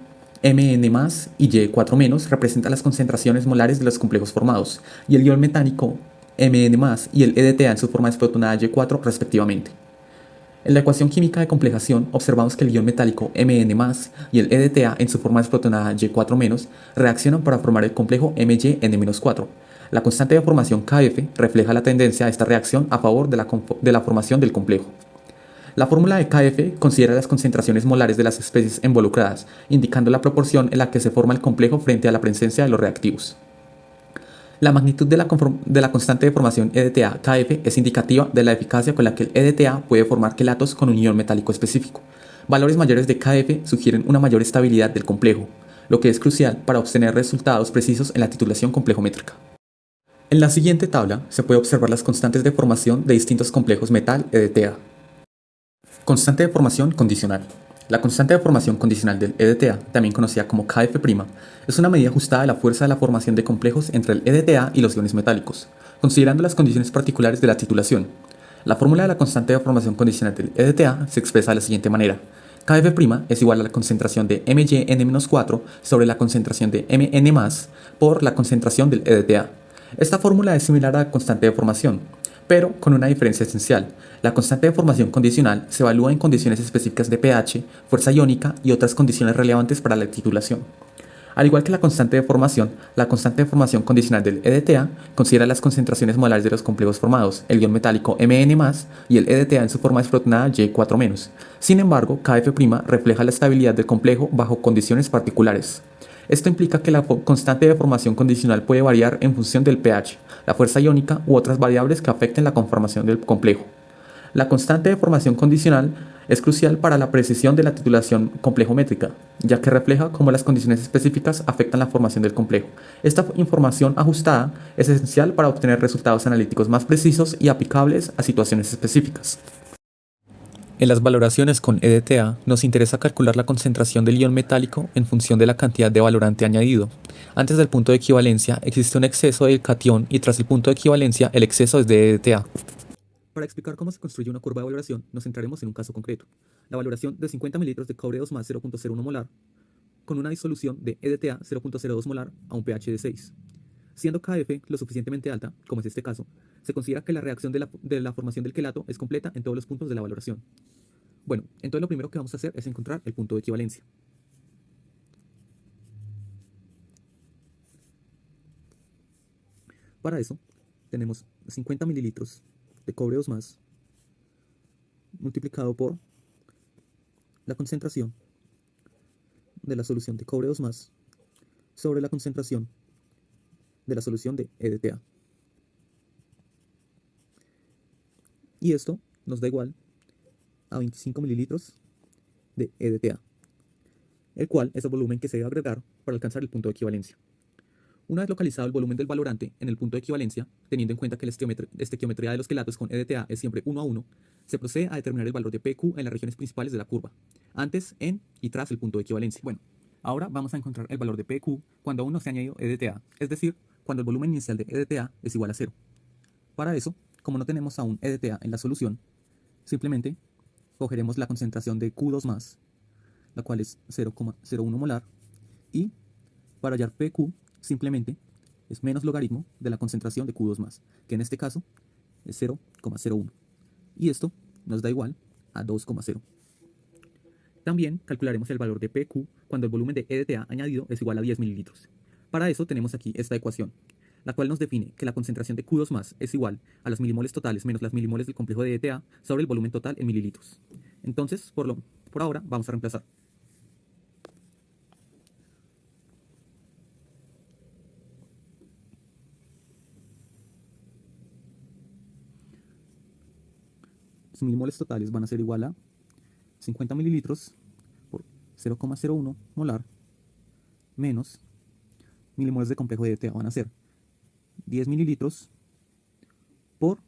y Y4- representan las concentraciones molares de los complejos formados, y el ion metálico Mn y el EDTA en su forma desprotonada Y4 respectivamente. En la ecuación química de complejación observamos que el ion metálico Mn y el EDTA en su forma desprotonada Y4- reaccionan para formar el complejo MyN-4. La constante de formación Kf refleja la tendencia de esta reacción a favor de la formación del complejo. La fórmula de Kf considera las concentraciones molares de las especies involucradas, indicando la proporción en la que se forma el complejo frente a la presencia de los reactivos. La magnitud de la constante de formación EDTA Kf es indicativa de la eficacia con la que el EDTA puede formar quelatos con un ion metálico específico. Valores mayores de Kf sugieren una mayor estabilidad del complejo, lo que es crucial para obtener resultados precisos en la titulación complejométrica. En la siguiente tabla se puede observar las constantes de formación de distintos complejos metal EDTA. Constante de formación condicional. La constante de formación condicional del EDTA, también conocida como Kf', es una medida ajustada de la fuerza de la formación de complejos entre el EDTA y los iones metálicos, considerando las condiciones particulares de la titulación. La fórmula de la constante de formación condicional del EDTA se expresa de la siguiente manera. Kf' es igual a la concentración de MyN-4 sobre la concentración de Mn por la concentración del EDTA. Esta fórmula es similar a la constante de formación, pero con una diferencia esencial. La constante de formación condicional se evalúa en condiciones específicas de pH, fuerza iónica y otras condiciones relevantes para la titulación. Al igual que la constante de formación condicional del EDTA considera las concentraciones molares de los complejos formados, el ion metálico Mn+, y el EDTA en su forma desprotonada Y4-. Sin embargo, Kf' refleja la estabilidad del complejo bajo condiciones particulares. Esto implica que la constante de formación condicional puede variar en función del pH, la fuerza iónica u otras variables que afecten la conformación del complejo. La constante de formación condicional es crucial para la precisión de la titulación complejométrica, ya que refleja cómo las condiciones específicas afectan la formación del complejo. Esta información ajustada es esencial para obtener resultados analíticos más precisos y aplicables a situaciones específicas. En las valoraciones con EDTA nos interesa calcular la concentración del ion metálico en función de la cantidad de valorante añadido. Antes del punto de equivalencia existe un exceso del catión y tras el punto de equivalencia el exceso es de EDTA. Para explicar cómo se construye una curva de valoración, nos centraremos en un caso concreto. La valoración de 50 ml de cobre 2 más 0.01 molar con una disolución de EDTA 0.02 molar a un pH de 6. Siendo Kf lo suficientemente alta, como es este caso, se considera que la reacción de la formación del quelato es completa en todos los puntos de la valoración. Bueno, entonces lo primero que vamos a hacer es encontrar el punto de equivalencia. Para eso, tenemos 50 mililitros de cobre 2 más multiplicado por la concentración de la solución de cobre 2 más sobre la concentración de la solución de EDTA. Y esto nos da igual a 25 mililitros de EDTA, el cual es el volumen que se debe agregar para alcanzar el punto de equivalencia. Una vez localizado el volumen del valorante en el punto de equivalencia, teniendo en cuenta que la estequiometría de los quelatos con EDTA es siempre 1 a 1, se procede a determinar el valor de PQ en las regiones principales de la curva, antes, en y tras el punto de equivalencia. Bueno, ahora vamos a encontrar el valor de PQ cuando aún no se ha añadido EDTA, es decir, cuando el volumen inicial de EDTA es igual a 0. Para eso, como no tenemos aún EDTA en la solución, simplemente cogeremos la concentración de Q2+, la cual es 0,01 molar, y para hallar PQ simplemente es menos logaritmo de la concentración de Q2+, que en este caso es 0,01. Y esto nos da igual a 2,0. También calcularemos el valor de PQ cuando el volumen de EDTA añadido es igual a 10 mililitros. Para eso tenemos aquí esta ecuación, la cual nos define que la concentración de Q2+ es igual a las milimoles totales menos las milimoles del complejo de EDTA sobre el volumen total en mililitros. Entonces, por ahora, vamos a reemplazar. Los milimoles totales van a ser igual a 50 mililitros por 0,01 molar menos milimoles de complejo de EDTA van a ser 10 mililitros por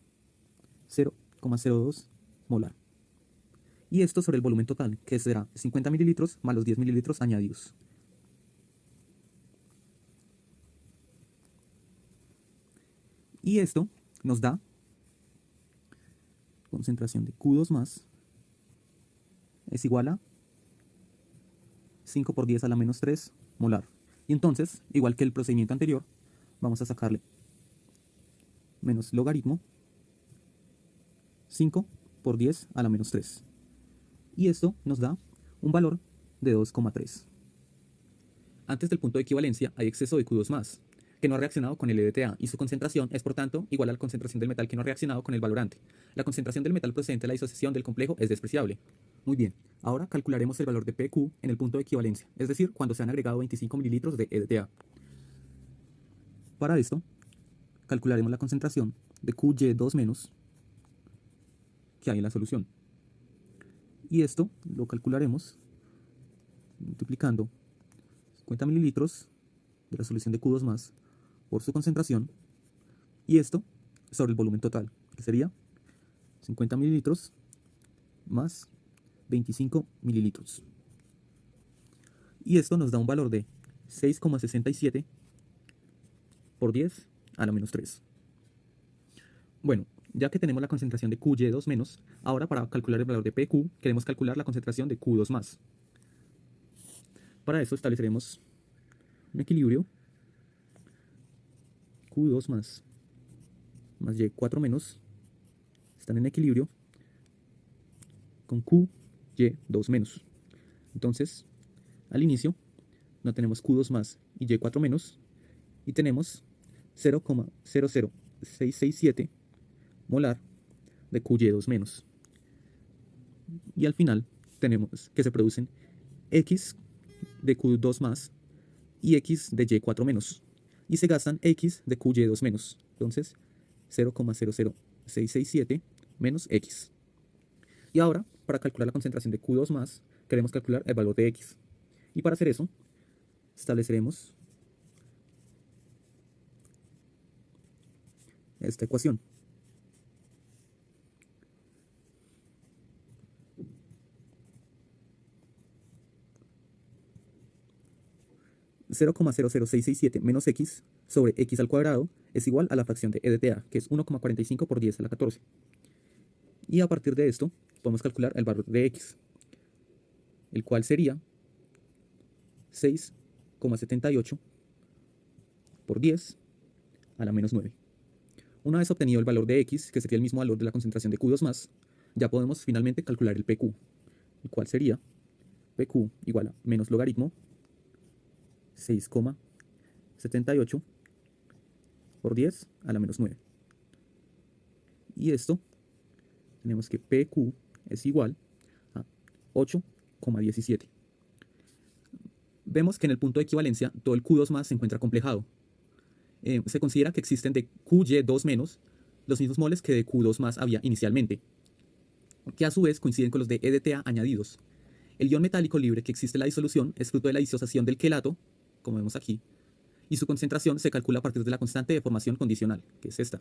0,02 molar. Y esto sobre el volumen total, que será 50 mililitros más los 10 mililitros añadidos. Y esto nos da concentración de Q2+ es igual a 5 por 10 a la menos 3 molar. Y entonces, igual que el procedimiento anterior, vamos a sacarle menos logaritmo 5 por 10 a la menos 3. Y esto nos da un valor de 2,3. Antes del punto de equivalencia hay exceso de Q2+, que no ha reaccionado con el EDTA, y su concentración es por tanto igual a la concentración del metal que no ha reaccionado con el valorante. La concentración del metal procedente de la disociación del complejo es despreciable. Muy bien, ahora calcularemos el valor de PQ en el punto de equivalencia, es decir, cuando se han agregado 25 mililitros de EDTA. Para esto, calcularemos la concentración de QY2- que hay en la solución. Y esto lo calcularemos multiplicando 50 mililitros de la solución de Q2+ por su concentración, y esto sobre el volumen total, que sería 50 mililitros más 25 mililitros. Y esto nos da un valor de 6,67 por 10 a la menos 3. Bueno, ya que tenemos la concentración de QY2-, ahora para calcular el valor de PQ, queremos calcular la concentración de Q2+. Para eso estableceremos un equilibrio Q2+ más Y4- están en equilibrio con QY2 menos. Entonces, al inicio, no tenemos Q2 más y Y4 menos, y tenemos 0,00667 molar de QY2 menos. Y al final tenemos que se producen X de Q2 más y X de Y4 menos. Y se gastan X de QY2 menos. Entonces, 0,00667 menos X. Y ahora, para calcular la concentración de Q2 más, queremos calcular el valor de X. Y para hacer eso, estableceremos esta ecuación. (0,00667 menos x sobre x al cuadrado es igual a la fracción de e de ta, que es 1,45 por 10 a la 14. Y a partir de esto, podemos calcular el valor de x, el cual sería 6,78 por 10 a la menos 9. Una vez obtenido el valor de x, que sería el mismo valor de la concentración de Q2 más, ya podemos finalmente calcular el PQ, el cual sería PQ igual a menos logaritmo 6,78 por 10 a la menos 9. Y esto, tenemos que PQ es igual a 8,17. Vemos que en el punto de equivalencia todo el Q2 más se encuentra complejado. Se considera que existen de QY2 menos los mismos moles que de Q2 más había inicialmente, que a su vez coinciden con los de EDTA añadidos. El ion metálico libre que existe en la disolución es fruto de la disociación del quelato, como vemos aquí, y su concentración se calcula a partir de la constante de formación condicional, que es esta.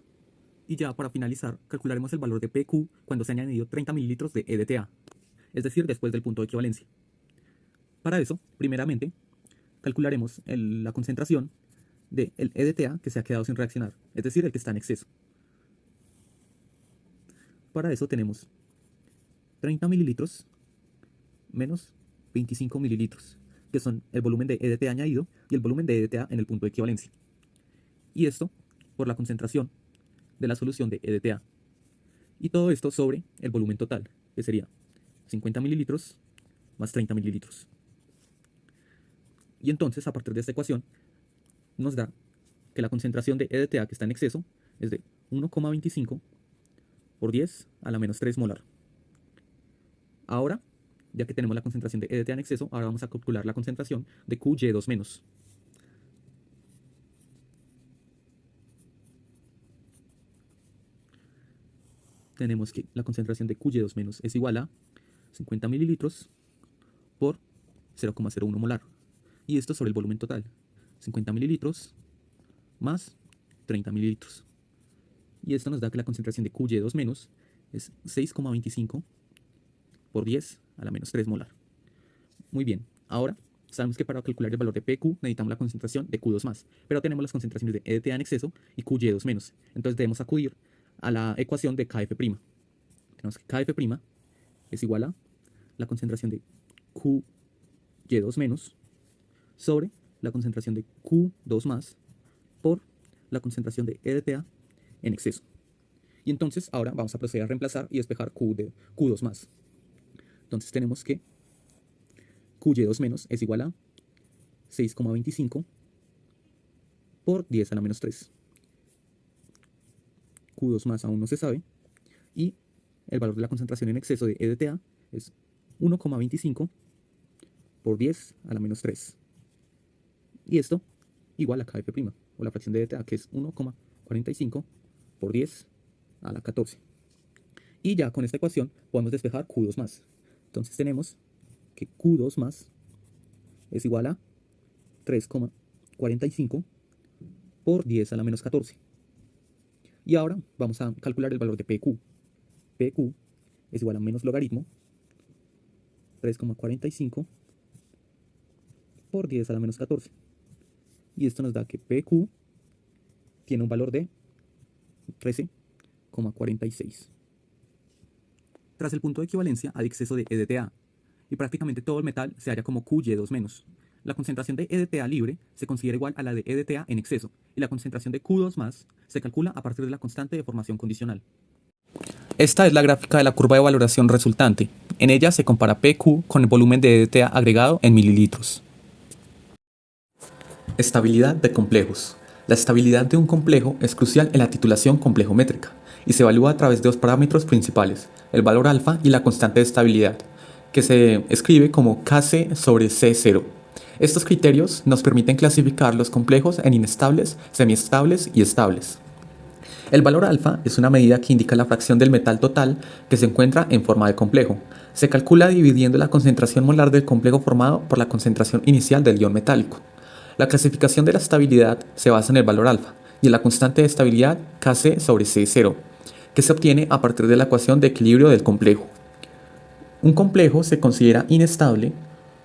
Y ya para finalizar, calcularemos el valor de PQ cuando se han añadido 30 mililitros de EDTA, es decir, después del punto de equivalencia. Para eso, primeramente, calcularemos la concentración del EDTA que se ha quedado sin reaccionar, es decir, el que está en exceso. Para eso tenemos 30 mililitros menos 25 mililitros, que son el volumen de EDTA añadido y el volumen de EDTA en el punto de equivalencia. Y esto por la concentración de la solución de EDTA. Y todo esto sobre el volumen total, que sería 50 mililitros más 30 mililitros. Y entonces, a partir de esta ecuación, nos da que la concentración de EDTA que está en exceso es de 1,25 por 10 a la menos 3 molar. Ahora, ya que tenemos la concentración de EDTA en exceso, ahora vamos a calcular la concentración de QY2 menos. Tenemos que la concentración de QY2 menos es igual a 50 mililitros por 0,01 molar. Y esto sobre el volumen total, 50 mililitros más 30 mililitros. Y esto nos da que la concentración de QY2 menos es 6,25 por 10 a la menos 3 molar. Muy bien, ahora sabemos que para calcular el valor de PQ necesitamos la concentración de Q2 más, pero tenemos las concentraciones de EDTA en exceso y QY2 menos. Entonces debemos acudir a la ecuación de KF'. Tenemos que KF' es igual a la concentración de QY2 menos sobre la concentración de Q2 más por la concentración de EDTA en exceso. Y entonces ahora vamos a proceder a reemplazar y despejar Q2 más. Entonces tenemos que QY2 menos es igual a 6,25 por 10 a la menos 3. Q2 más aún no se sabe. Y el valor de la concentración en exceso de EDTA es 1,25 por 10 a la menos 3. Y esto igual a KF', o la fracción de EDTA, que es 1,45 por 10 a la 14. Y ya con esta ecuación podemos despejar Q2 más. Entonces tenemos que Q2 más es igual a 3,45 por 10 a la menos 14. Y ahora vamos a calcular el valor de PQ. PQ es igual a menos logaritmo 3,45 por 10 a la menos 14. Y esto nos da que PQ tiene un valor de 13,46. Tras el punto de equivalencia hay exceso de EDTA, y prácticamente todo el metal se halla como QY2-. La concentración de EDTA libre se considera igual a la de EDTA en exceso, y la concentración de Q2 más se calcula a partir de la constante de formación condicional. Esta es la gráfica de la curva de valoración resultante. En ella se compara PQ con el volumen de EDTA agregado en mililitros. Estabilidad de complejos. La estabilidad de un complejo es crucial en la titulación complejométrica y se evalúa a través de dos parámetros principales, el valor alfa y la constante de estabilidad, que se escribe como Kc sobre C0. Estos criterios nos permiten clasificar los complejos en inestables, semiestables y estables. El valor alfa es una medida que indica la fracción del metal total que se encuentra en forma de complejo. Se calcula dividiendo la concentración molar del complejo formado por la concentración inicial del ion metálico. La clasificación de la estabilidad se basa en el valor alfa y en la constante de estabilidad Kc sobre C0, que se obtiene a partir de la ecuación de equilibrio del complejo. Un complejo se considera inestable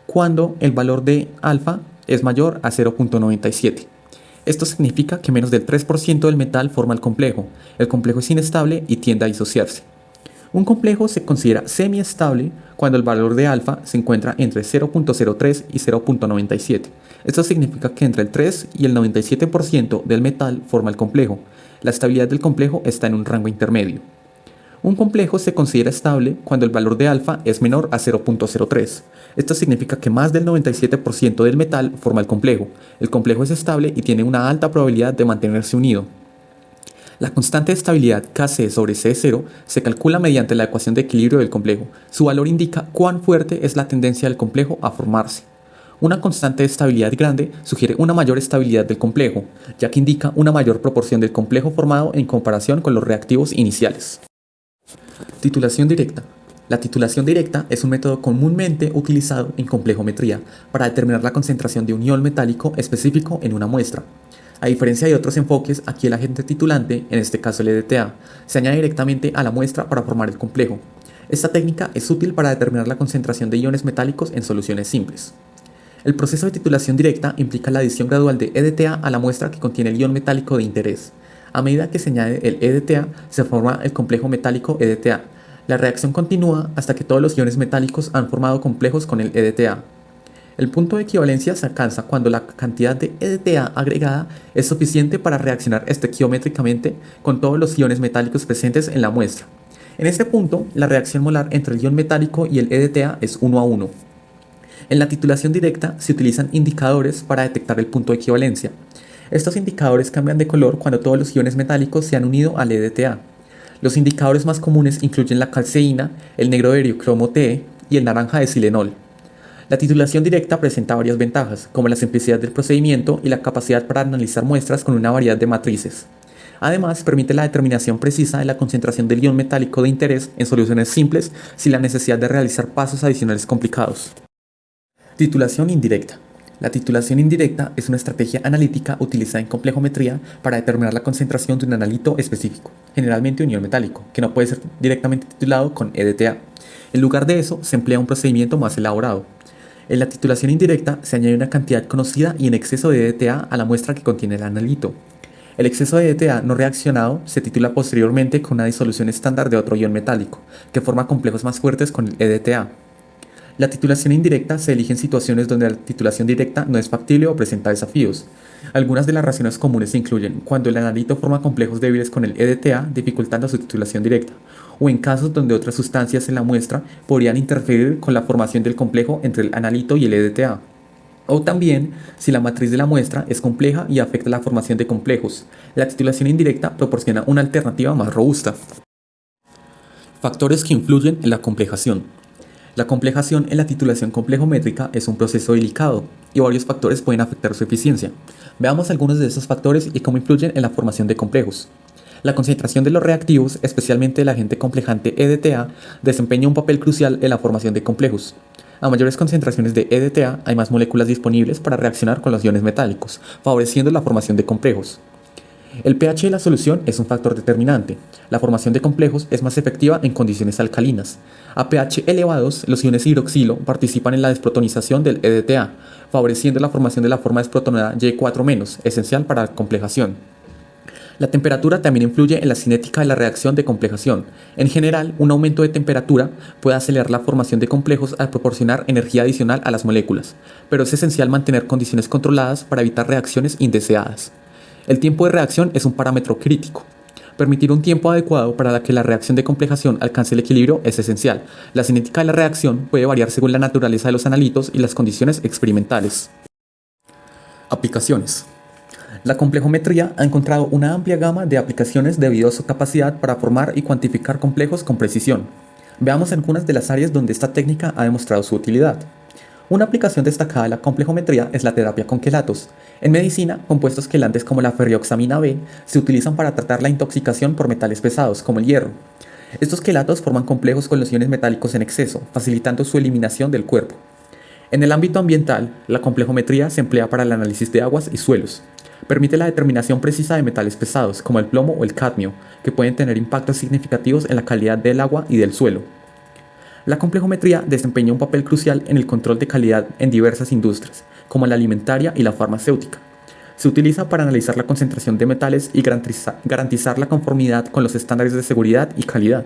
cuando el valor de alfa es mayor a 0.97. Esto significa que menos del 3% del metal forma el complejo es inestable y tiende a disociarse. Un complejo se considera semiestable cuando el valor de alfa se encuentra entre 0.03 y 0.97. Esto significa que entre el 3 y el 97% del metal forma el complejo. La estabilidad del complejo está en un rango intermedio. Un complejo se considera estable cuando el valor de alfa es menor a 0.03. Esto significa que más del 97% del metal forma el complejo. El complejo es estable y tiene una alta probabilidad de mantenerse unido. La constante de estabilidad Kc sobre C0 se calcula mediante la ecuación de equilibrio del complejo. Su valor indica cuán fuerte es la tendencia del complejo a formarse. Una constante de estabilidad grande sugiere una mayor estabilidad del complejo, ya que indica una mayor proporción del complejo formado en comparación con los reactivos iniciales. Titulación directa. La titulación directa es un método comúnmente utilizado en complejometría para determinar la concentración de un ion metálico específico en una muestra. A diferencia de otros enfoques, aquí el agente titulante, en este caso el EDTA, se añade directamente a la muestra para formar el complejo. Esta técnica es útil para determinar la concentración de iones metálicos en soluciones simples. El proceso de titulación directa implica la adición gradual de EDTA a la muestra que contiene el ion metálico de interés. A medida que se añade el EDTA, se forma el complejo metálico EDTA. La reacción continúa hasta que todos los iones metálicos han formado complejos con el EDTA. El punto de equivalencia se alcanza cuando la cantidad de EDTA agregada es suficiente para reaccionar estequiométricamente con todos los iones metálicos presentes en la muestra. En este punto, la reacción molar entre el ion metálico y el EDTA es 1 a 1. En la titulación directa se utilizan indicadores para detectar el punto de equivalencia. Estos indicadores cambian de color cuando todos los iones metálicos se han unido al EDTA. Los indicadores más comunes incluyen la calceína, el negro cromo Te y el naranja de silenol. La titulación directa presenta varias ventajas, como la simplicidad del procedimiento y la capacidad para analizar muestras con una variedad de matrices. Además, permite la determinación precisa de la concentración del ion metálico de interés en soluciones simples sin la necesidad de realizar pasos adicionales complicados. Titulación indirecta. La titulación indirecta es una estrategia analítica utilizada en complejometría para determinar la concentración de un analito específico, generalmente un ion metálico, que no puede ser directamente titulado con EDTA. En lugar de eso, se emplea un procedimiento más elaborado. En la titulación indirecta se añade una cantidad conocida y en exceso de EDTA a la muestra que contiene el analito. El exceso de EDTA no reaccionado se titula posteriormente con una disolución estándar de otro ion metálico, que forma complejos más fuertes con el EDTA. La titulación indirecta se elige en situaciones donde la titulación directa no es factible o presenta desafíos. Algunas de las razones comunes incluyen cuando el analito forma complejos débiles con el EDTA, dificultando su titulación directa, o en casos donde otras sustancias en la muestra podrían interferir con la formación del complejo entre el analito y el EDTA. O también si la matriz de la muestra es compleja y afecta la formación de complejos. La titulación indirecta proporciona una alternativa más robusta. Factores que influyen en la complejación. La complejación en la titulación complejométrica es un proceso delicado y varios factores pueden afectar su eficiencia. Veamos algunos de esos factores y cómo influyen en la formación de complejos. La concentración de los reactivos, especialmente el agente complejante EDTA, desempeña un papel crucial en la formación de complejos. A mayores concentraciones de EDTA hay más moléculas disponibles para reaccionar con los iones metálicos, favoreciendo la formación de complejos. El pH de la solución es un factor determinante. La formación de complejos es más efectiva en condiciones alcalinas. A pH elevados, los iones hidroxilo participan en la desprotonización del EDTA, favoreciendo la formación de la forma desprotonada Y4-, esencial para la complejación. La temperatura también influye en la cinética de la reacción de complejación. En general, un aumento de temperatura puede acelerar la formación de complejos al proporcionar energía adicional a las moléculas, pero es esencial mantener condiciones controladas para evitar reacciones indeseadas. El tiempo de reacción es un parámetro crítico. Permitir un tiempo adecuado para que la reacción de complejación alcance el equilibrio es esencial. La cinética de la reacción puede variar según la naturaleza de los analitos y las condiciones experimentales. Aplicaciones. La complejometría ha encontrado una amplia gama de aplicaciones debido a su capacidad para formar y cuantificar complejos con precisión. Veamos algunas de las áreas donde esta técnica ha demostrado su utilidad. Una aplicación destacada de la complejometría es la terapia con quelatos. En medicina, compuestos quelantes como la ferrioxamina B se utilizan para tratar la intoxicación por metales pesados, como el hierro. Estos quelatos forman complejos con los iones metálicos en exceso, facilitando su eliminación del cuerpo. En el ámbito ambiental, la complejometría se emplea para el análisis de aguas y suelos. Permite la determinación precisa de metales pesados, como el plomo o el cadmio, que pueden tener impactos significativos en la calidad del agua y del suelo. La complejometría desempeña un papel crucial en el control de calidad en diversas industrias, como la alimentaria y la farmacéutica. Se utiliza para analizar la concentración de metales y garantizar la conformidad con los estándares de seguridad y calidad.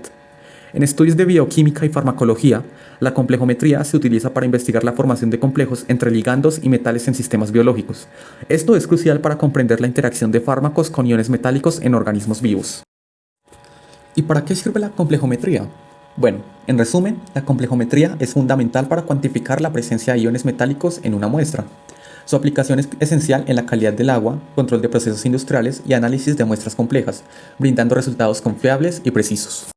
En estudios de bioquímica y farmacología, la complejometría se utiliza para investigar la formación de complejos entre ligandos y metales en sistemas biológicos. Esto es crucial para comprender la interacción de fármacos con iones metálicos en organismos vivos. ¿Y para qué sirve la complejometría? Bueno, en resumen, la complejometría es fundamental para cuantificar la presencia de iones metálicos en una muestra. Su aplicación es esencial en la calidad del agua, control de procesos industriales y análisis de muestras complejas, brindando resultados confiables y precisos.